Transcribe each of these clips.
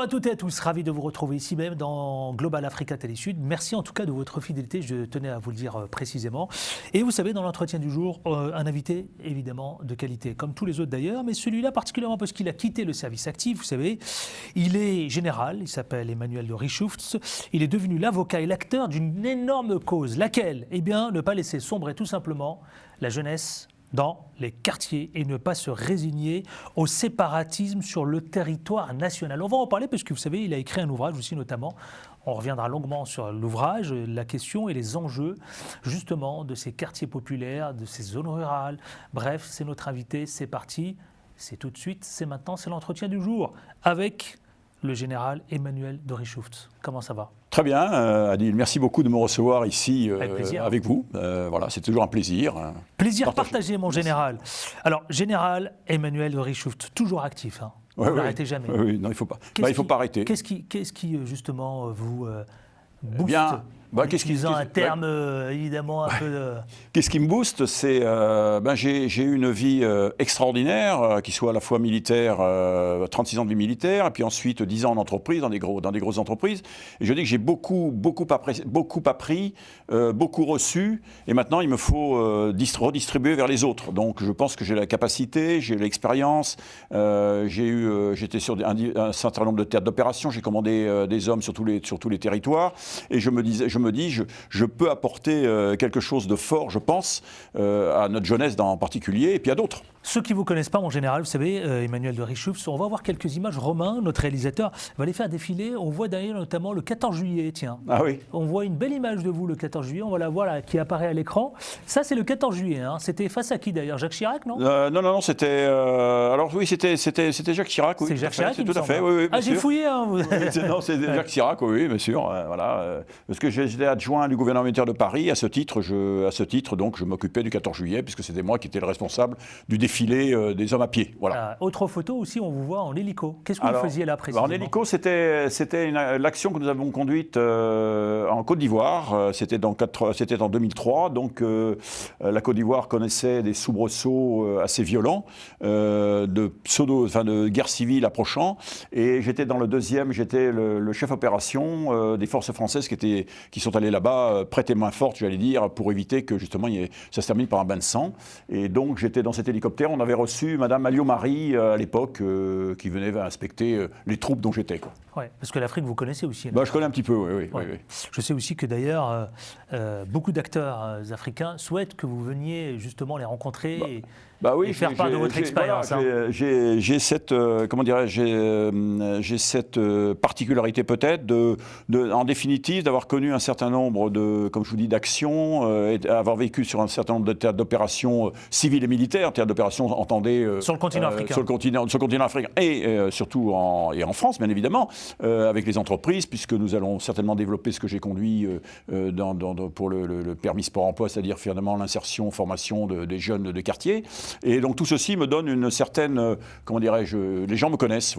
Bonjour à toutes et à tous, ravi de vous retrouver ici même dans Global Africa Télé Sud. Merci en tout cas de votre fidélité, je tenais à vous le dire précisément. Et vous savez, dans l'entretien du jour, un invité évidemment de qualité, comme tous les autres d'ailleurs, mais celui-là particulièrement parce qu'il a quitté le service actif, vous savez. Il est général, il s'appelle Emmanuel de Richouft, il est devenu l'avocat et l'acteur d'une énorme cause, laquelle, eh bien, ne pas laisser sombrer tout simplement la jeunesse dans les quartiers et ne pas se résigner au séparatisme sur le territoire national. On va en parler parce que vous savez, il a écrit un ouvrage aussi notamment. On reviendra longuement sur l'ouvrage, la question et les enjeux justement de ces quartiers populaires, de ces zones rurales. Bref, c'est notre invité, c'est parti, c'est tout de suite, c'est maintenant, c'est l'entretien du jour avec le général Emmanuel de Richouft. Comment ça va ? Très bien, Adil. Merci beaucoup de me recevoir ici avec vous. Voilà, c'est toujours un plaisir. Plaisir partagé, mon général. Alors, général Emmanuel de Richouft, toujours actif. Hein. Vous n'arrêtez jamais. Oui, non, il ne faut pas. Il faut pas arrêter. Qu'est-ce qui justement, vous booste utilisant un terme évidemment un peu... Qu'est-ce qui me booste, c'est j'ai eu une vie extraordinaire, qui soit à la fois militaire, 36 ans de vie militaire, et puis ensuite 10 ans en entreprise, dans des grosses entreprises. Et je dis que j'ai beaucoup appris, beaucoup reçu, et maintenant il me faut redistribuer vers les autres. Donc je pense que j'ai la capacité, j'ai l'expérience, j'étais sur un certain nombre de théâtres d'opération, j'ai commandé des hommes sur tous les territoires, et je me dis, je peux apporter quelque chose de fort, je pense, à notre jeunesse en particulier, et puis à d'autres. Ceux qui ne vous connaissent pas, mon général, vous savez, Emmanuel de Richouft, on va voir quelques images. Romain, notre réalisateur, va les faire défiler. On voit d'ailleurs notamment le 14 juillet, tiens. Ah oui. On voit une belle image de vous le 14 juillet, on va la voir là, qui apparaît à l'écran. Ça, c'est le 14 juillet. Hein. C'était face à qui d'ailleurs ? Jacques Chirac, non ? Non, c'était... alors oui, c'était Jacques Chirac. Oui, c'est Jacques Chirac, tout à fait. Oui, ah, j'ai fouillé, hein, vous... Non, c'est Jacques Chirac, oui, bien sûr. Voilà, parce que j'étais adjoint du gouvernement militaire de Paris. À ce titre, donc, je m'occupais du 14 juillet, puisque c'était moi qui étais le responsable du défilé des hommes à pied. Voilà. Autre photo aussi, on vous voit en hélico. Qu'est-ce que vous faisiez là précisément ? En hélico, c'était l'action que nous avons conduite en Côte d'Ivoire. C'était en 2003. Donc la Côte d'Ivoire connaissait des soubresauts assez violents, de guerre civile approchant. Et j'étais dans le deuxième, j'étais le chef opération des forces françaises qui sont allées là-bas prêtes et main forte, j'allais dire, pour éviter que justement ça se termine par un bain de sang. Et donc j'étais dans cet hélicoptère. On avait reçu Madame Alliot-Marie à l'époque, qui venait inspecter les troupes dont j'étais. Oui, parce que l'Afrique, vous connaissez aussi. Je connais un petit peu, oui. Je sais aussi que d'ailleurs, beaucoup d'acteurs africains souhaitent que vous veniez justement les rencontrer et faire part de votre expérience. J'ai cette, j'ai cette particularité peut-être en définitive, d'avoir connu un certain nombre comme je vous dis, d'actions, et avoir vécu sur un certain nombre de théâtres d'opérations civiles et militaires, théâtres d'opérations, entendez... sur le continent africain. Sur le continent africain, et surtout en France, bien évidemment, avec les entreprises, puisque nous allons certainement développer ce que j'ai conduit pour le permis sport-emploi, c'est-à-dire finalement l'insertion, formation des jeunes de quartier. Et donc tout ceci me donne une certaine, les gens me connaissent,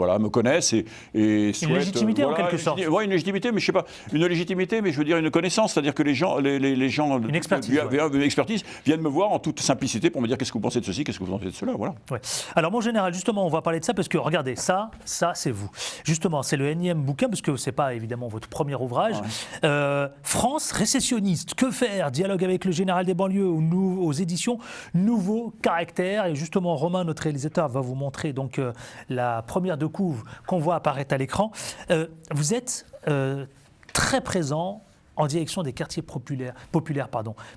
et souhaitent... Une légitimité en quelque sorte. Oui, une légitimité, mais je sais pas, une légitimité, mais je veux dire une connaissance, c'est-à-dire que les gens une expertise, une expertise viennent me voir en toute simplicité pour me dire qu'est-ce que vous pensez de ceci, qu'est-ce que vous pensez de cela, voilà. Ouais. Alors mon général, justement, on va parler de ça parce que regardez, ça c'est vous. Justement, c'est le énième bouquin, parce que c'est pas évidemment votre premier ouvrage. Ouais. France récessionniste, que faire ? Dialogue avec le général des banlieues aux éditions Nouveau Caractère. Et justement, Romain, notre réalisateur, va vous montrer donc la première de couve qu'on voit apparaître à l'écran. Vous êtes très présent en direction des quartiers populaires.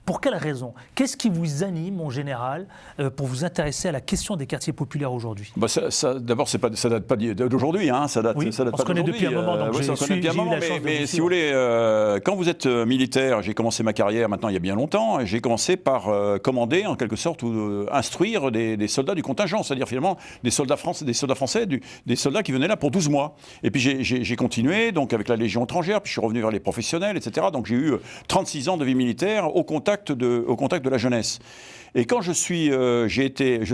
Pour quelle raison ? Qu'est-ce qui vous anime, mon général, pour vous intéresser à la question des quartiers populaires aujourd'hui ? D'abord, ça date pas d'aujourd'hui. Hein, ça date on se connaît depuis un moment, donc j'ai eu la chance mais si vous voulez, quand vous êtes militaire, j'ai commencé ma carrière maintenant il y a bien longtemps, et j'ai commencé par commander, en quelque sorte, ou instruire des soldats du contingent, c'est-à-dire finalement des soldats français, des soldats qui venaient là pour 12 mois. Et puis j'ai continué donc avec la Légion étrangère, puis je suis revenu vers les professionnels, etc. etc. Donc j'ai eu 36 ans de vie militaire au contact de la jeunesse. Et quand j'ai été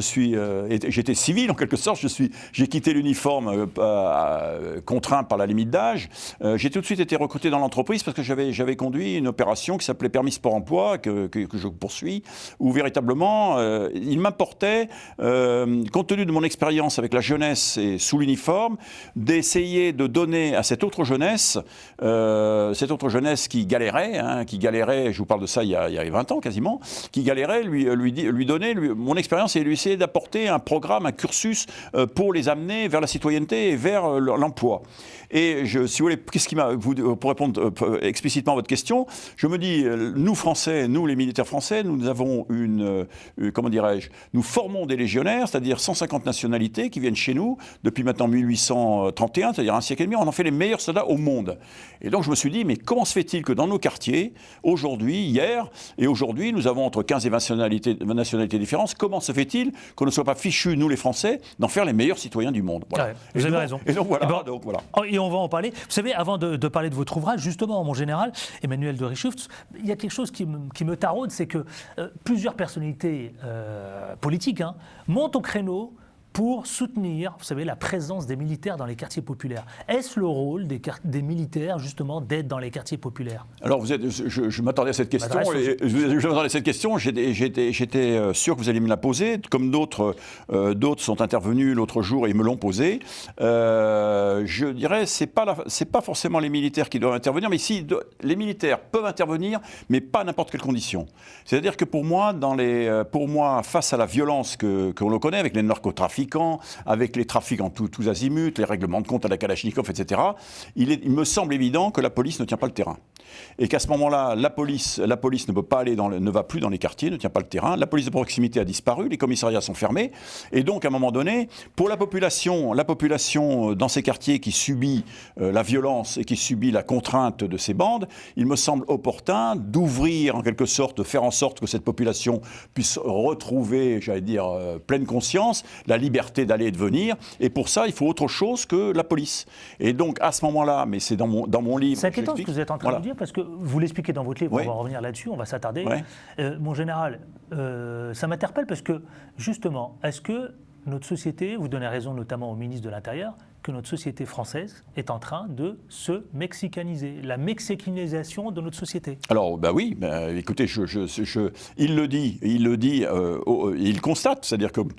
civil en quelque sorte, j'ai quitté l'uniforme contraint par la limite d'âge. J'ai tout de suite été recruté dans l'entreprise parce que j'avais conduit une opération qui s'appelait Permis Sport Emploi, que je poursuis, où véritablement il m'importait, compte tenu de mon expérience avec la jeunesse et sous l'uniforme, d'essayer de donner à cette autre jeunesse qui galérait, je vous parle de ça il y a 20 ans quasiment, qui galérait, lui donner mon expérience et lui essayer d'apporter un programme, un cursus pour les amener vers la citoyenneté et vers l'emploi. Et si vous voulez, pour répondre explicitement à votre question, je me dis, nous Français, nous les militaires français, nous avons nous formons des légionnaires, c'est-à-dire 150 nationalités qui viennent chez nous depuis maintenant 1831, c'est-à-dire un siècle et demi, on en fait les meilleurs soldats au monde. Et donc je me suis dit, mais comment se fait-il que dans nos quartiers, hier et aujourd'hui, nous avons entre 15 et 20 nationalités différentes, comment se fait-il qu'on ne soit pas fichus, nous les Français, d'en faire les meilleurs citoyens du monde? Voilà. Ouais, vous avez raison. Et donc voilà. Et on va en parler. Vous savez, avant de parler de votre ouvrage, justement, mon général, Emmanuel de Richefft, il y a quelque chose qui me taraude, c'est que plusieurs personnalités politiques montent au créneau pour soutenir, vous savez, la présence des militaires dans les quartiers populaires. Est-ce le rôle des militaires, justement, d'être dans les quartiers populaires? Alors, je m'attendais à cette question. J'étais sûr que vous alliez me la poser, comme d'autres sont intervenus l'autre jour et me l'ont posée. Je dirais, c'est pas forcément les militaires qui doivent intervenir, mais si les militaires peuvent intervenir, mais pas à n'importe quelle condition. C'est-à-dire que pour moi, face à la violence qu'on le connaît avec les narcotrafiquants, avec les trafics en tous azimuts, les règlements de compte à la Kalachnikov, etc., il me semble évident que la police ne tient pas le terrain. Et qu'à ce moment-là, la police ne va plus dans les quartiers, ne tient pas le terrain. La police de proximité a disparu, les commissariats sont fermés. Et donc, à un moment donné, pour la population dans ces quartiers qui subit la violence et qui subit la contrainte de ces bandes, il me semble opportun d'ouvrir, en quelque sorte, de faire en sorte que cette population puisse retrouver, pleine conscience, la liberté d'aller et de venir. Et pour ça, il faut autre chose que la police. Et donc, à ce moment-là, mais c'est dans mon livre... C'est inquiétant ce que vous êtes en train de dire, parce que vous l'expliquez dans votre livre, on va revenir là-dessus, on va s'attarder. Mon général, ça m'interpelle parce que, justement, est-ce que notre société, vous donnez raison notamment au ministre de l'Intérieur, que notre société française est en train de se mexicaniser, la mexicanisation de notre société. Alors, oui, écoutez, il le dit, il constate, c'est-à-dire comme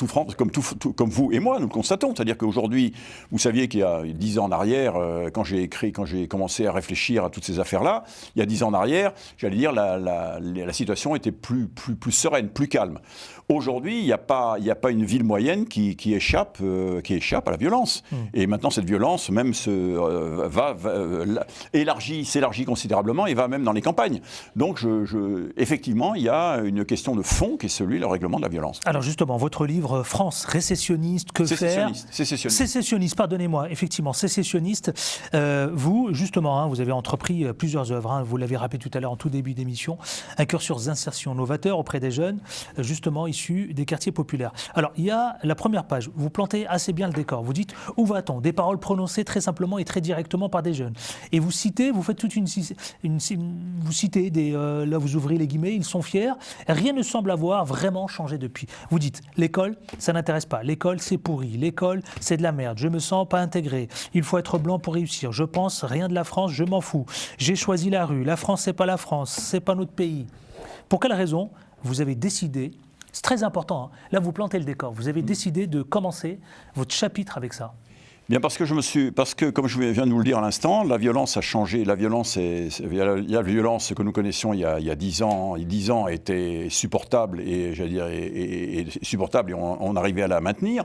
vous et moi, nous le constatons, c'est-à-dire qu'aujourd'hui, vous saviez qu'il y a 10 ans en arrière, quand j'ai commencé à réfléchir à toutes ces affaires-là, il y a 10 ans en arrière, j'allais dire, la situation était plus sereine, plus calme. Aujourd'hui, il n'y a pas une ville moyenne qui échappe à la violence. Et maintenant, cette violence même s'élargit considérablement et va même dans les campagnes. Donc, effectivement, il y a une question de fond qui est celui du règlement de la violence. Alors justement, votre livre « France récessionniste, que faire ?» Sécessionniste, pardonnez-moi, effectivement, sécessionniste. Vous, justement, vous avez entrepris plusieurs œuvres, vous l'avez rappelé tout à l'heure en tout début d'émission, un cursus d'insertion novateur auprès des jeunes, justement issus des quartiers populaires. Alors, il y a la première page, vous plantez assez bien le décor, vous dites « Où va-t-on ?» Des paroles prononcées très simplement et très directement par des jeunes. Et vous citez, vous faites toute vous citez là vous ouvrez les guillemets, ils sont fiers, rien ne semble avoir vraiment changé depuis. Vous dites, l'école, ça n'intéresse pas, l'école c'est pourri, l'école c'est de la merde, je me sens pas intégré, il faut être blanc pour réussir, je pense rien de la France, je m'en fous, j'ai choisi la rue, la France c'est pas la France, c'est pas notre pays. Pour quelle raison vous avez décidé, c'est très important, là vous plantez le décor, vous avez décidé de commencer votre chapitre avec ça? Bien parce que, comme je viens de vous le dire à l'instant, la violence a changé. La violence, il y a la violence que nous connaissions il y a 10 ans. 10 ans était supportable et supportable et on arrivait à la maintenir.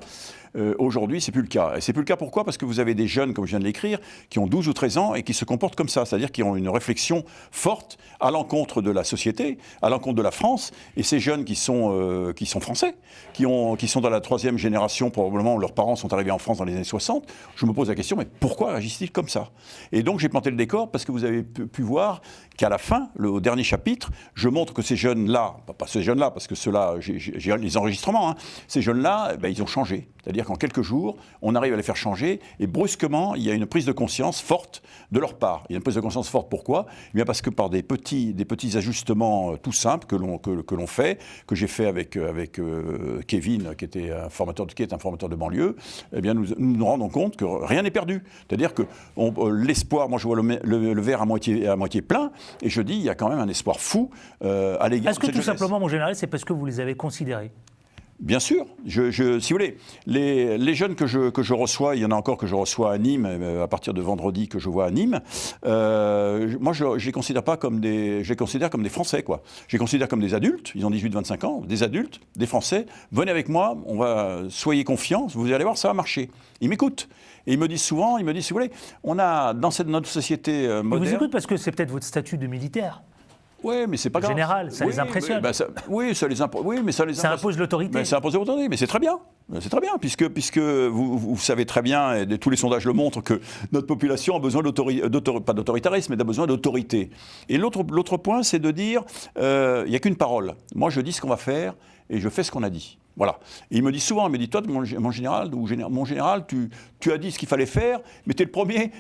Aujourd'hui, c'est plus le cas. Et c'est plus le cas pourquoi ? Parce que vous avez des jeunes, comme je viens de l'écrire, qui ont 12 ou 13 ans et qui se comportent comme ça, c'est-à-dire qui ont une réflexion forte à l'encontre de la société, à l'encontre de la France. Et ces jeunes qui sont français, qui sont dans la 3e génération, probablement leurs parents sont arrivés en France dans les années 60, je me pose la question, mais pourquoi agissent-ils comme ça ? Et donc j'ai planté le décor parce que vous avez pu voir qu'à la fin, au dernier chapitre, je montre que ces jeunes-là, pas ces jeunes-là, parce que ceux-là, j'ai les enregistrements, ces jeunes-là, ils ont changé. C'est-à-dire qu'en quelques jours, on arrive à les faire changer et brusquement, il y a une prise de conscience forte de leur part. Il y a une prise de conscience forte, pourquoi ? Eh bien parce que par des petits ajustements tout simples que l'on fait, que j'ai fait avec Kevin, qui est un formateur de banlieue, eh bien nous rendons compte que rien n'est perdu. C'est-à-dire que l'espoir, moi je vois le verre à moitié plein, et je dis, il y a quand même un espoir fou à l'égard de cette jeunesse. Est-ce que tout simplement, mon général, c'est parce que vous les avez considérés ? Bien sûr. Si vous voulez, les jeunes que je reçois, il y en a encore que je reçois à Nîmes, à partir de vendredi que je vois à Nîmes, moi je les considère pas comme je les considère comme des Français, quoi. Je les considère comme des adultes, ils ont 18-25 ans, des adultes, des Français. Venez avec moi, soyez confiants, vous allez voir, ça va marcher. Ils m'écoutent. Et ils me disent souvent, si vous voulez, on a dans notre société moderne... Ils vous écoutent parce que c'est peut-être votre statut de militaire. Oui, mais c'est pas grave. En général, ça les impressionne. Ça impose l'autorité. Ça impose l'autorité, mais c'est très bien. C'est très bien, puisque vous savez très bien, et tous les sondages le montrent, que notre population a besoin pas d'autoritarisme, mais a besoin d'autorité. Et l'autre point, c'est de dire, il n'y a qu'une parole. Moi, je dis ce qu'on va faire, et je fais ce qu'on a dit. Voilà. Et il me dit souvent, toi, mon général, tu as dit ce qu'il fallait faire, mais t'es le premier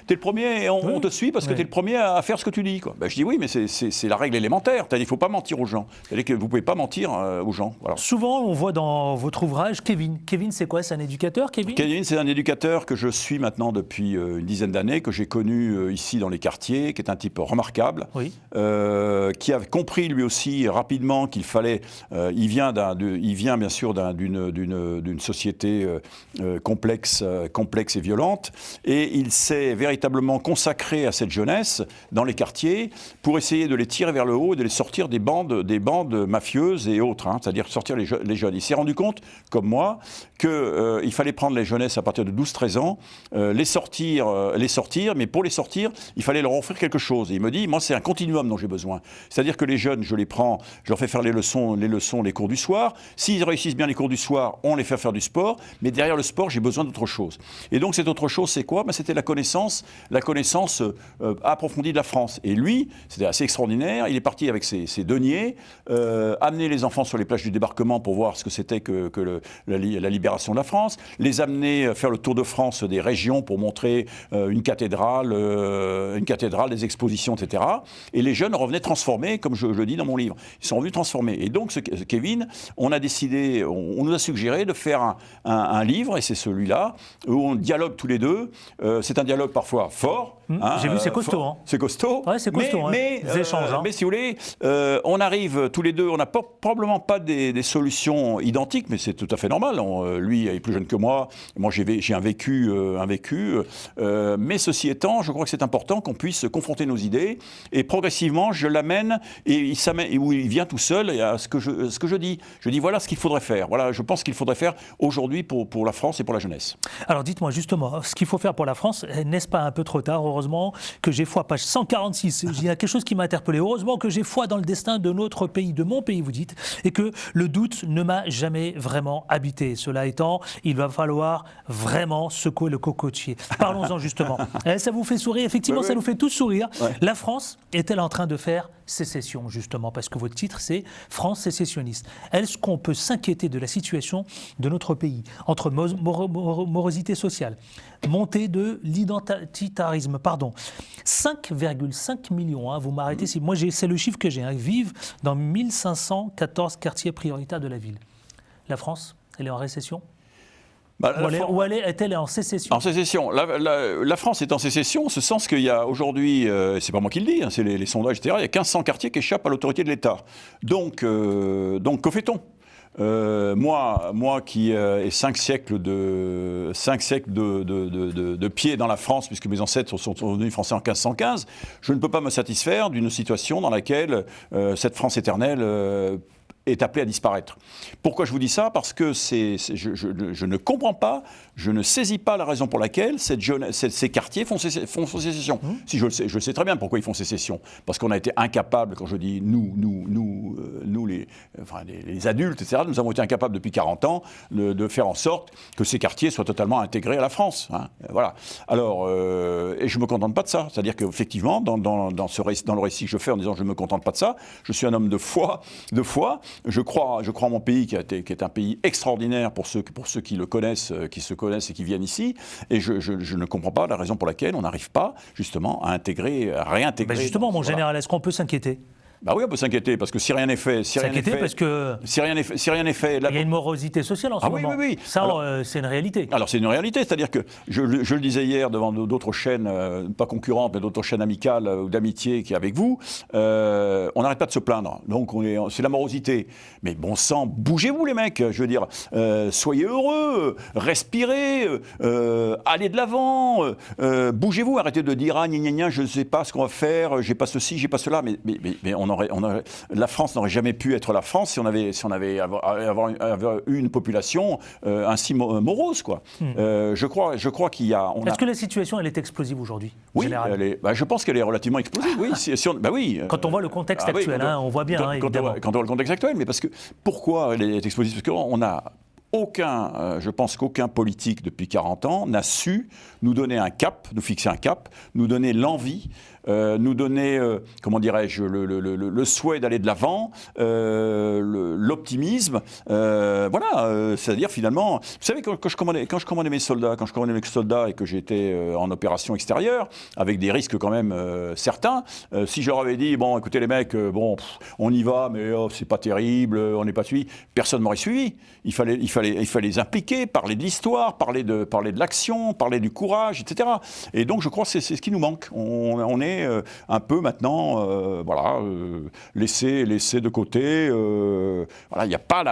et on te suit parce que t'es le premier à faire ce que tu dis, quoi. Ben, je dis oui, mais c'est la règle élémentaire. C'est-à-dire, il ne faut pas mentir aux gens. C'est-à-dire que vous ne pouvez pas mentir aux gens. Voilà. Souvent, on voit dans votre ouvrage Kevin. Kevin, c'est quoi ? C'est un éducateur, Kevin ? Kevin, c'est un éducateur que je suis maintenant depuis une dizaine d'années, que j'ai connu ici dans les quartiers, qui est un type remarquable, oui. Qui a compris lui aussi rapidement qu'il fallait... il vient bien sûr d'une société complexe et violente, et il s'est véritablement consacré à cette jeunesse dans les quartiers pour essayer de les tirer vers le haut et de les sortir des bandes mafieuses et autres, c'est-à-dire sortir les jeunes. Il s'est rendu compte, comme moi, qu'il fallait prendre les jeunesses à partir de 12-13 ans, les sortir, mais pour les sortir, il fallait leur offrir quelque chose. Et il me dit, moi c'est un continuum dont j'ai besoin. C'est-à-dire que les jeunes, je leur fais faire les leçons, les cours du soir. S'ils réussissent bien les cours du soir, on les fait faire du sport, mais derrière le sport, j'ai besoin d'autre chose. Et donc, cette autre chose, c'est quoi ? C'était la connaissance approfondie de la France. Et lui, c'était assez extraordinaire, il est parti avec ses deniers, amener les enfants sur les plages du débarquement pour voir ce que c'était que la libération de la France, les amener faire le tour de France des régions pour montrer une cathédrale, des expositions, etc. Et les jeunes revenaient transformés, comme je le dis dans mon livre. Ils sont revenus transformés. Et donc, Kevin, on a décidé, on nous a suggéré de faire un livre, et c'est celui-là, où on dialogue tous les deux. C'est un dialogue parfois fort. J'ai vu, c'est costaud. C'est costaud. Ouais, c'est costaud. Mais si vous voulez, on arrive tous les deux, on n'a probablement pas des solutions identiques, mais c'est tout à fait normal. Lui est plus jeune que moi j'ai un vécu. Mais ceci étant, je crois que c'est important qu'on puisse confronter nos idées, et progressivement, je l'amène, et il vient tout seul à ce que je dis. Je dis, voilà ce qu'il faudrait faire. Voilà, je pense qu'il faudrait faire aujourd'hui pour la France et pour la jeunesse. Alors dites-moi justement, ce qu'il faut faire pour la France, n'est-ce pas un peu trop tard ? Heureusement que j'ai foi, page 146, il y a quelque chose qui m'a interpellé. Heureusement que j'ai foi dans le destin de notre pays, de mon pays, vous dites, et que le doute ne m'a jamais vraiment habité. Cela étant, il va falloir vraiment secouer le cocotier. Parlons-en justement. Ça vous fait sourire, effectivement, ça nous fait tous sourire. Ouais. La France est-elle en train de faire sécession, justement, parce que votre titre, c'est « France sécessionniste ». Est-ce qu'on peut s'inquiéter de la situation de notre pays, entre morosité sociale, montée de l'identitarisme, 5,5 millions, vous m'arrêtez si... Moi, c'est le chiffre que j'ai, vivent dans 1514 quartiers prioritaires de la ville. La France, elle est en récession ? Est-elle en sécession ? En sécession. La France est en sécession, en ce sens qu'il y a aujourd'hui, c'est pas moi qui le dis, c'est les sondages, etc., il y a 1500 quartiers qui échappent à l'autorité de l'État. Donc que fait-on ? Moi qui ai 5 siècles de pied dans la France, puisque mes ancêtres sont devenus français en 1515, je ne peux pas me satisfaire d'une situation dans laquelle cette France éternelle est appelé à disparaître. Pourquoi je vous dis ça ? Parce que je ne comprends pas, je ne saisis pas la raison pour laquelle ces quartiers font sécession. Si je le sais très bien pourquoi ils font sécession. Parce qu'on a été incapables, quand je dis nous les adultes, etc., nous avons été incapables depuis 40 ans de faire en sorte que ces quartiers soient totalement intégrés à la France. Voilà. Alors, et je ne me contente pas de ça. C'est-à-dire qu'effectivement, dans le récit que je fais en disant je ne me contente pas de ça, je suis un homme de foi, je crois en mon pays qui est un pays extraordinaire pour ceux qui le connaissent, qui se connaissent et qui viennent ici. Et je ne comprends pas la raison pour laquelle on n'arrive pas justement à réintégrer. Ben justement, mon général, est-ce qu'on peut s'inquiéter ? Bah oui, on peut s'inquiéter parce que si rien n'est fait, si rien n'est fait, il y a une morosité sociale en ce moment. Oui. Ça, c'est une réalité. Alors c'est une réalité, c'est-à-dire que je le disais hier devant d'autres chaînes, pas concurrentes, mais d'autres chaînes amicales ou d'amitié qui est avec vous, on n'arrête pas de se plaindre. Donc c'est la morosité. Mais bon sang, bougez-vous les mecs. Je veux dire, soyez heureux, respirez, allez de l'avant, bougez-vous, arrêtez de dire ah gna gna, je ne sais pas ce qu'on va faire, j'ai pas ceci, j'ai pas cela, mais la France n'aurait jamais pu être la France si on avait eu une population ainsi morose, quoi. Je crois qu'il y a. Est-ce que la situation elle est explosive aujourd'hui? Oui, je pense qu'elle est relativement explosive. Oui, oui. Quand on voit le contexte actuel, on voit bien, évidemment. Quand on voit le contexte actuel, mais pourquoi elle est explosive? Parce qu'on a je pense qu'aucun politique depuis 40 ans n'a su nous donner un cap, nous fixer un cap, nous donner l'envie, nous donner, comment dirais-je, le souhait d'aller de l'avant, l'optimisme. Voilà, c'est-à-dire finalement, vous savez, quand je commandais mes soldats, et que j'étais en opération extérieure, avec des risques quand même certains, si je leur avais dit, bon, écoutez les mecs, on y va, mais c'est pas terrible, on n'est pas suivi, personne m'aurait suivi. Il fallait les impliquer, parler de l'histoire, parler de l'action, parler du courage, etc. Et donc je crois que c'est ce qui nous manque. On est un peu maintenant, laissé de côté. Voilà, il n'y a pas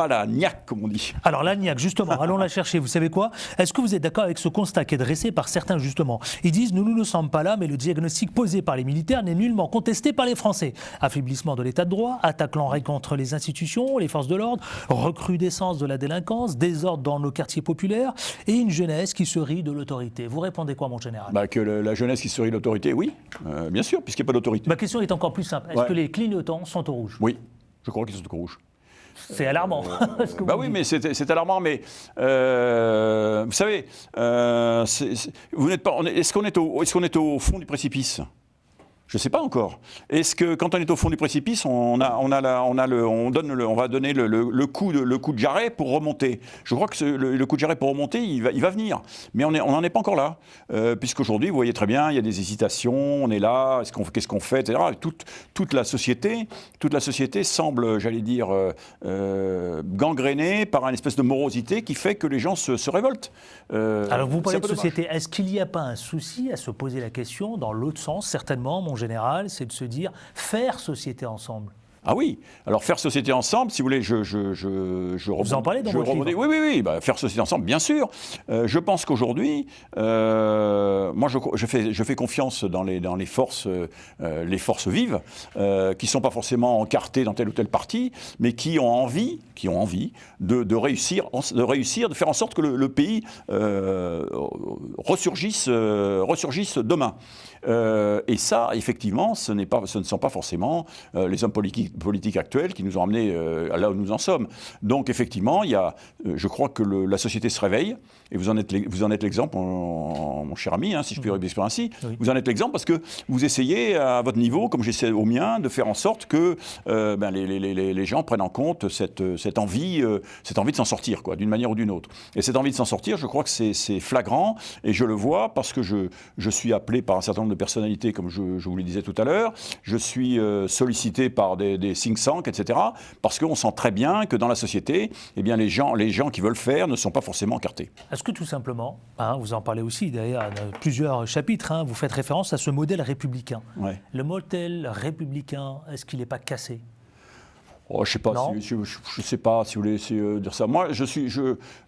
la niaque, comme on dit. Alors la niaque, justement, allons la chercher. Vous savez quoi? Est-ce que vous êtes d'accord avec ce constat qui est dressé par certains, justement? Ils disent, nous ne sommes pas là, mais le diagnostic posé par les militaires n'est nullement contesté par les Français. Affaiblissement de l'état de droit, attaque l'enraille contre les institutions, les forces de l'ordre, recrudescence de la délinquance, désordre dans nos quartiers populaires et une jeunesse qui se rit de l'autorité. Vous répondez quoi, mon général? Que la jeunesse qui se rit de l'autorité, oui, bien sûr, puisqu'il n'y a pas d'autorité. Ma question est encore plus simple. Est-ce que les clignotants sont au rouge? Oui, je crois qu'ils sont au rouge. C'est alarmant. Oui, mais c'est alarmant, mais vous savez, vous n'êtes pas. Est-ce qu'on est au fond du précipice? Je ne sais pas encore. Est-ce que quand on est au fond du précipice, on va donner le coup de jarret pour remonter? Je crois que le coup de jarret pour remonter, il va venir. Mais on n'en est pas encore là. Puisqu'aujourd'hui, vous voyez très bien, il y a des hésitations, on est là, qu'est-ce qu'on fait, etc. Toute la société semble, j'allais dire, gangrénée par une espèce de morosité qui fait que les gens se révoltent. Alors vous parlez de société. Est-ce qu'il n'y a pas un souci à se poser la question dans l'autre sens? Certainement, mon général, c'est de se dire faire société ensemble. Ah oui, alors faire société ensemble, si vous voulez, Vous en parlez dans votre livre? Oui, faire société ensemble, bien sûr. Je pense qu'aujourd'hui, moi je fais confiance dans les forces vives, qui ne sont pas forcément encartées dans tel ou tel parti, mais qui ont envie de réussir, de faire en sorte que le pays ressurgisse demain. Et ça, effectivement, ce ne sont pas forcément les hommes politiques actuels qui nous ont amenés là où nous en sommes. Donc, effectivement, je crois que la société se réveille, et vous en êtes l'exemple, mon cher ami, si je puis m'exprimer ainsi. Oui. Vous en êtes l'exemple parce que vous essayez à votre niveau, comme j'essaie au mien, de faire en sorte que les gens prennent en compte cette envie de s'en sortir, quoi, d'une manière ou d'une autre. Et cette envie de s'en sortir, je crois que c'est flagrant, et je le vois parce que je suis appelé par un certain nombre de personnalités, comme je vous le disais tout à l'heure. Je suis sollicité par des think tanks, etc. Parce qu'on sent très bien que dans la société, eh bien, les gens qui veulent faire ne sont pas forcément encartés. Est-ce que tout simplement, vous en parlez aussi d'ailleurs dans plusieurs chapitres, vous faites référence à ce modèle républicain. Ouais. Le modèle républicain, est-ce qu'il n'est pas cassé ? Je sais pas, je sais pas si vous voulez dire ça. Moi,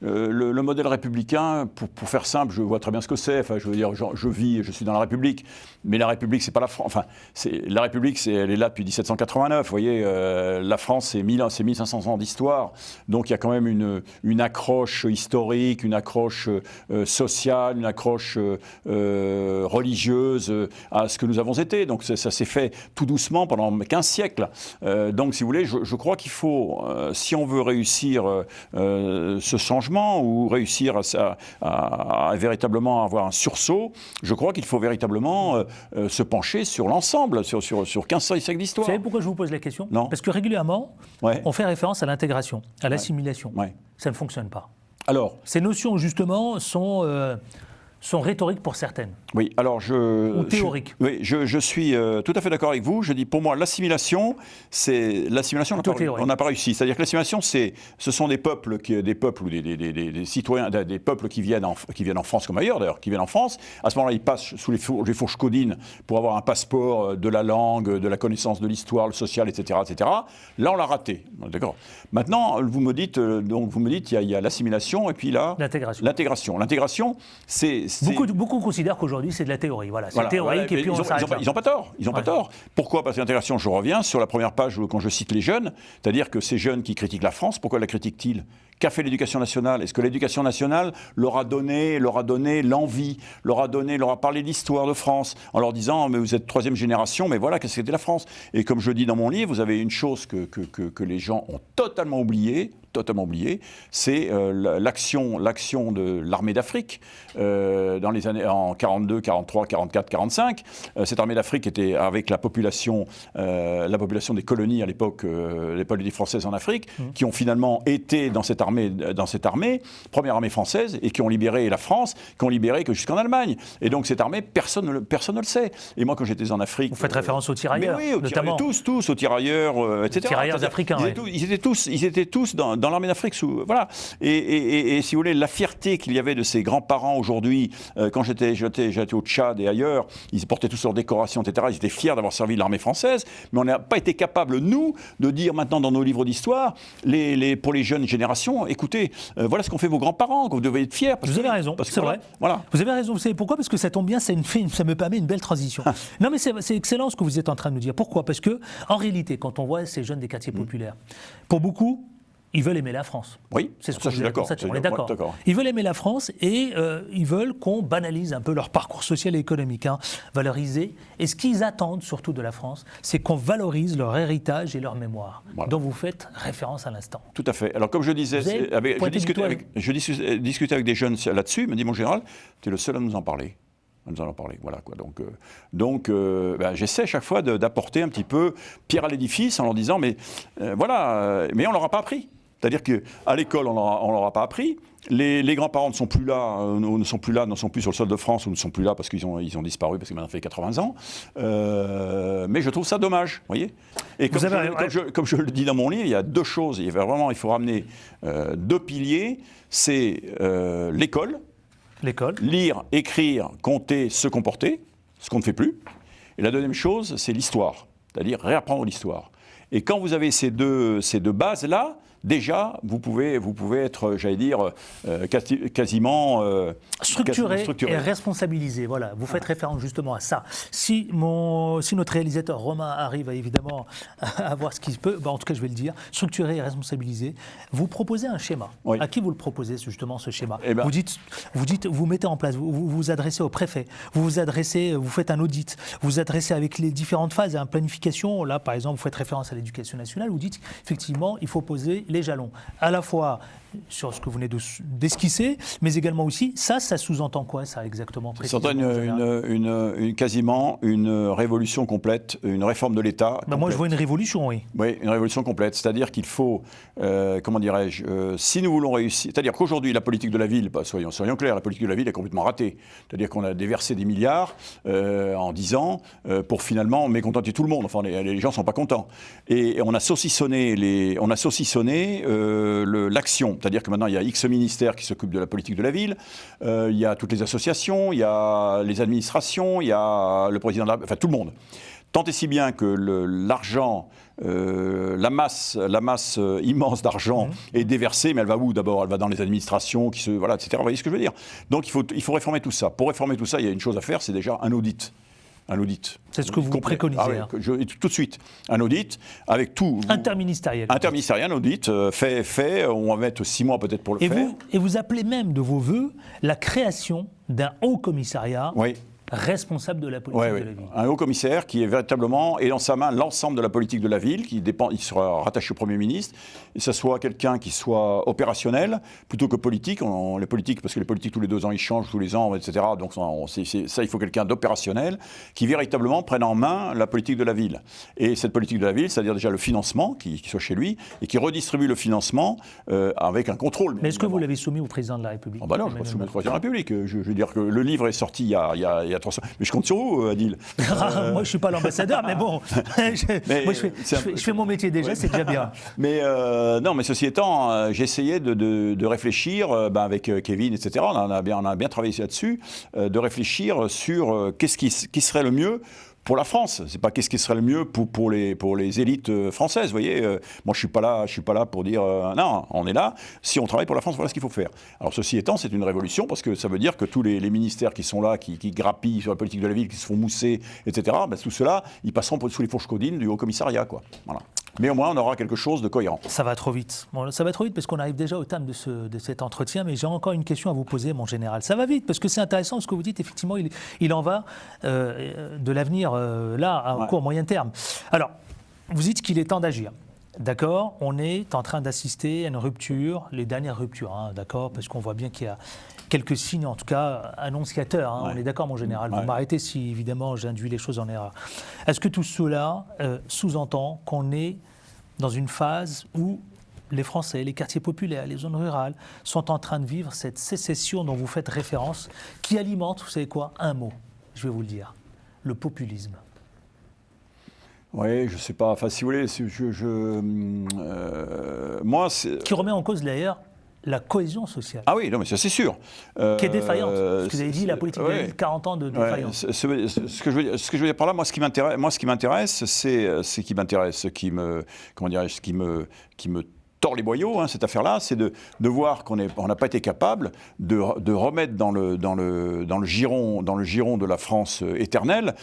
le modèle républicain, pour faire simple, je vois très bien ce que c'est. Enfin, je veux dire, je suis dans la République, mais la République, c'est pas la France. Enfin, la République, elle est là depuis 1789. Vous voyez, la France, c'est 1500 ans d'histoire. Donc, il y a quand même une accroche historique, une accroche sociale, une accroche religieuse à ce que nous avons été. Donc, ça s'est fait tout doucement pendant 15 siècles. Donc, si vous voulez, je je crois qu'il faut, si on veut réussir ce changement ou réussir à véritablement avoir un sursaut, je crois qu'il faut véritablement se pencher sur l'ensemble, sur 1500 siècles d'histoire. Vous savez pourquoi je vous pose la question? Non. Parce que régulièrement, on fait référence à l'intégration, à l'assimilation. Ouais. Ça ne fonctionne pas. Alors, ces notions, justement, sont rhétoriques pour certaines. Oui, alors ou théoriques. Je suis tout à fait d'accord avec vous. Je dis, pour moi, l'assimilation, on n'a pas réussi. C'est-à-dire que l'assimilation, ce sont des peuples ou des citoyens, des peuples qui viennent en France comme ailleurs, d'ailleurs, qui viennent en France. À ce moment-là, ils passent sous les fourches codines pour avoir un passeport de la langue, de la connaissance de l'histoire, le social, etc., etc. Là, on l'a raté. D'accord. Maintenant, vous me dites, il y a l'assimilation et puis là, l'intégration. L'intégration, c'est Beaucoup considèrent qu'aujourd'hui c'est de la théorie. Voilà, c'est théorique et puis on s'arrête là. Ils n'ont pas tort. Ils n'ont pas tort. Pourquoi? Parce que l'intégration, je reviens sur la première page quand je cite les jeunes, c'est-à-dire que ces jeunes qui critiquent la France, pourquoi la critiquent-ils? Qu'a fait l'éducation nationale? Est-ce que l'éducation nationale leur a donné l'envie, leur a parlé d'histoire de France, en leur disant mais vous êtes troisième génération, mais voilà qu'est-ce que c'était la France? Et comme je dis dans mon livre, vous avez une chose que les gens ont totalement oubliée, c'est l'action de l'armée d'Afrique dans les années en 42, 43, 44, 45. Cette armée d'Afrique était avec la population des colonies à l'époque, les colonies françaises en Afrique, qui ont finalement été dans cette armée, première armée française, et qui ont libéré la France, qui ont libéré que jusqu'en Allemagne. Et donc cette armée, personne ne le sait. Et moi, quand j'étais en Afrique, vous faites référence aux tirailleurs, mais oui, notamment. Tous aux tirailleurs, etc. Les tirailleurs africains. Ils étaient tous dans l'armée d'Afrique. Voilà. Et si vous voulez, la fierté qu'il y avait de ces grands-parents aujourd'hui, quand j'étais au Tchad et ailleurs, ils portaient tous leurs décorations, etc. Ils étaient fiers d'avoir servi l'armée française, mais on n'a pas été capable, nous, de dire maintenant dans nos livres d'histoire, pour les jeunes générations, écoutez, voilà ce qu'ont fait vos grands-parents, que vous devez être fiers. Vous avez raison, c'est vrai. Voilà. Vous avez raison, vous savez pourquoi? Parce que ça tombe bien, ça me permet une belle transition. Non mais c'est excellent ce que vous êtes en train de nous dire. Pourquoi? Parce que, en réalité, quand on voit ces jeunes des quartiers populaires, pour beaucoup, ils veulent aimer la France. Oui, c'est ce ça, je suis d'accord. On est d'accord. Ils veulent aimer la France et ils veulent qu'on banalise un peu leur parcours social et économique, valoriser. Et ce qu'ils attendent surtout de la France, c'est qu'on valorise leur héritage et leur mémoire, dont vous faites référence à l'instant. Tout à fait. Alors comme je disais, je discutais avec des jeunes là-dessus, ils me disent, mon général, tu es le seul à nous en parler. Nous allons parler, voilà quoi. Donc j'essaie chaque fois d'apporter un petit peu pierre à l'édifice en leur disant, mais mais on leur a pas appris. C'est-à-dire qu'à l'école, on leur a pas appris. Les grands-parents ne sont plus là, ne sont plus sur le sol de France, ou ne sont plus là parce qu'ils ont disparu, parce qu'ils m'ont fait 80 ans. Mais je trouve ça dommage, vous voyez. Et comme je le dis dans mon livre, il y a deux choses. Il faut ramener deux piliers. C'est l'école. Lire, écrire, compter, se comporter, ce qu'on ne fait plus. Et la deuxième chose, c'est l'histoire, c'est-à-dire réapprendre l'histoire. Et quand vous avez ces deux bases-là, déjà, vous pouvez être, j'allais dire, quasiment structuré et responsabilisé. Voilà, vous faites référence justement à ça. Si notre réalisateur Romain arrive évidemment à voir ce qu'il peut, en tout cas je vais le dire, structuré et responsabilisé, vous proposez un schéma. Oui. À qui vous le proposez justement ce schéma? Vous mettez en place, vous vous adressez au préfet, vous faites un audit, vous vous adressez avec les différentes phases à une planification. Là par exemple, vous faites référence à l'éducation nationale, vous dites effectivement il faut poser les jalons, à la fois sur ce que vous venez d'esquisser, mais également aussi, ça sous-entend quoi, ça, exactement? Ça sous-entend quasiment une révolution complète, une réforme de l'État. Moi, je vois une révolution, oui. Oui, une révolution complète. C'est-à-dire qu'il faut, comment dirais-je, si nous voulons réussir... C'est-à-dire qu'aujourd'hui, la politique de la ville, soyons clairs, la politique de la ville est complètement ratée. C'est-à-dire qu'on a déversé des milliards en 10 ans pour finalement mécontenter tout le monde. Enfin, les gens ne sont pas contents. Et on a saucissonné l'action. C'est-à-dire que maintenant, il y a X ministères qui s'occupent de la politique de la ville, il y a toutes les associations, il y a les administrations, il y a le président de enfin tout le monde. Tant et si bien que l'argent, la masse immense d'argent est déversée, mais elle va où d'abord? Elle va dans les administrations, etc. Vous voyez ce que je veux dire? Donc il faut réformer tout ça. Pour réformer tout ça, il y a une chose à faire, c'est déjà un audit. C'est ce que vous préconisez. Tout de suite. Un audit avec tout. Interministériel. Interministériel, un audit fait. On va mettre 6 mois peut-être pour le faire. Et vous appelez même de vos voeux la création d'un haut commissariat responsable de la politique de la ville. Un haut commissaire qui est véritablement, et dans sa main, l'ensemble de la politique de la ville, il sera rattaché au Premier ministre, et que ce soit quelqu'un qui soit opérationnel, plutôt que politique. Les politiques, parce que les politiques, tous les 2 ans, ils changent, tous les ans, etc. Donc ça, il faut quelqu'un d'opérationnel, qui véritablement prenne en main la politique de la ville. Et cette politique de la ville, c'est-à-dire déjà le financement, qui soit chez lui, et qui redistribue le financement avec un contrôle. Mais est-ce que vous l'avez soumis au président de la République? Non, je ne l'ai pas soumis au président de la République. Je veux dire que le livre est sorti il y a 3 ans. Mais je compte sur vous, Adil. Moi, je ne suis pas l'ambassadeur, mais bon, je fais mon métier déjà, c'est déjà bien. Mais non, mais ceci étant, j'ai essayé de réfléchir avec Kevin, etc. On a bien travaillé là-dessus, de réfléchir sur qu'est-ce qui serait le mieux pour la France. C'est pas qu'est-ce qui serait le mieux pour les élites françaises. Vous voyez, moi je suis pas là pour dire non, on est là. Si on travaille pour la France, voilà ce qu'il faut faire. Alors ceci étant, c'est une révolution parce que ça veut dire que tous les ministères qui sont là, qui grappillent sur la politique de la ville, qui se font mousser, etc. Tout cela, ils passeront sous les fourches codines du Haut Commissariat, quoi. Voilà. Mais au moins, on aura quelque chose de cohérent. Ça va trop vite. Bon, ça va trop vite parce qu'on arrive déjà au terme de cet entretien, mais j'ai encore une question à vous poser, mon général. Ça va vite parce que c'est intéressant ce que vous dites. Effectivement, il en va de l'avenir à court, moyen terme. Alors, vous dites qu'il est temps d'agir. D'accord, on est en train d'assister à une rupture, les dernières ruptures, d'accord, parce qu'on voit bien qu'il y a quelques signes, en tout cas annonciateurs. On est d'accord, mon général. Vous m'arrêtez si, évidemment, j'induis les choses en erreur. Est-ce que tout cela sous-entend qu'on est dans une phase où les Français, les quartiers populaires, les zones rurales sont en train de vivre cette sécession dont vous faites référence, qui alimente, vous savez quoi, un mot, je vais vous le dire, le populisme. Oui, je ne sais pas. Enfin, si vous voulez, moi, qui remet en cause d'ailleurs la cohésion sociale. Ah oui, non, mais ça c'est sûr. Qui est défaillante. Parce que vous avez dit la politique de la ville, 40 ans de défaillance. Ce que je veux dire par là, ce qui m'intéresse, c'est qui me tord les boyaux, cette affaire-là, c'est de voir qu'on n'a pas été capable de remettre dans le giron de la France éternelle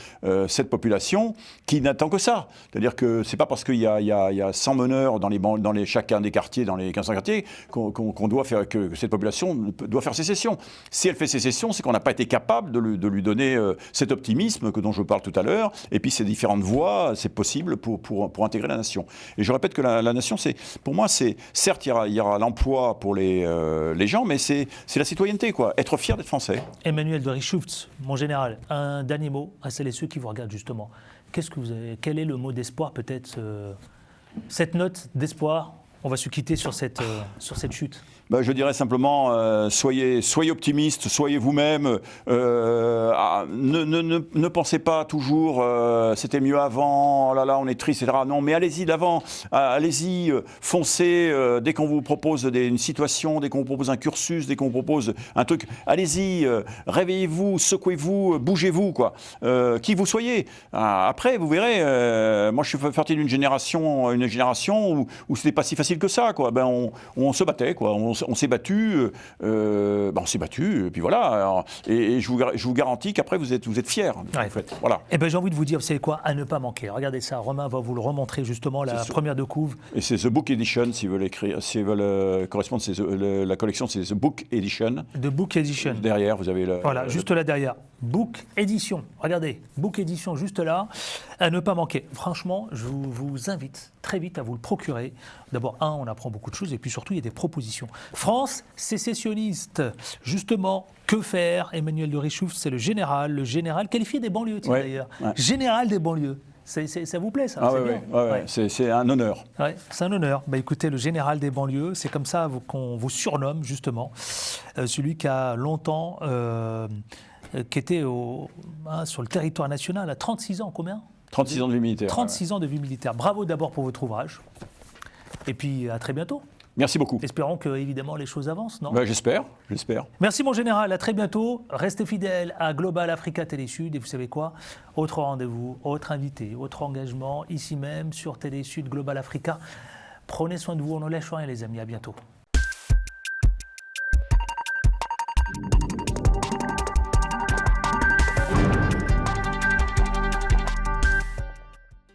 cette population qui n'attend que ça. C'est-à-dire que c'est pas parce qu'il y a 100 meneurs dans chacun des quartiers, dans les 1500 quartiers, qu'on doit faire que cette population doit faire sécession. Si elle fait sécession, c'est qu'on n'a pas été capable de lui donner cet optimisme dont je parle tout à l'heure, et puis ces différentes voies, c'est possible pour intégrer la nation. Et je répète que la nation, pour moi, certes, il y aura l'emploi pour les gens, mais c'est la citoyenneté, quoi. Être fier d'être français. Emmanuel de Richouft, mon général, un dernier mot à celles et ceux qui vous regardent justement. Quel est le mot d'espoir, peut-être, cette note d'espoir? On va se quitter sur cette chute. Je dirais simplement, soyez optimistes, soyez vous-même. Ne pensez pas toujours c'était mieux avant, oh là là, on est triste, etc. Non, mais allez-y d'avant, allez-y, foncez. Dès qu'on vous propose une situation, dès qu'on vous propose un cursus, dès qu'on vous propose un truc, allez-y, réveillez-vous, secouez-vous, bougez-vous, quoi. Qui vous soyez. Après, vous verrez, moi je suis parti d'une génération où c'était pas si facile que ça, quoi. On se battait, quoi. On s'est battu, et puis voilà. Alors, et je vous garantis qu'après vous êtes fiers. En fait. Voilà. Et j'ai envie de vous dire, vous savez quoi, à ne pas manquer. Regardez ça, Romain va vous le remontrer justement, la première de couve. Et c'est The Book Edition, s'ils veulent correspondre, la collection, c'est The Book Edition. The Book Edition. Derrière, vous avez voilà, juste là derrière. Book Edition. Regardez, Book Edition juste là, à ne pas manquer. Franchement, je vous invite très vite à vous le procurer. D'abord, on apprend beaucoup de choses et puis surtout, il y a des propositions. France sécessionniste. Justement, que faire? Emmanuel de Richouft, c'est le général qualifié des banlieues, d'ailleurs. Ouais. Général des banlieues. Ça vous plaît, ça? C'est un honneur. Ouais, c'est un honneur. Écoutez, le général des banlieues, c'est comme ça qu'on vous surnomme, justement. Celui qui a longtemps... qui était sur le territoire national à 36 ans, combien? 36 ans de vie militaire. 36 ans de vie militaire. Bravo d'abord pour votre ouvrage. Et puis à très bientôt. Merci beaucoup. Espérons que, évidemment, les choses avancent, non? J'espère. Merci, mon général. À très bientôt. Restez fidèles à Global Africa Télé-Sud. Et vous savez quoi? Autre rendez-vous, autre invité, autre engagement, ici même sur Télé-Sud, Global Africa. Prenez soin de vous. On ne lâche rien, les amis. À bientôt.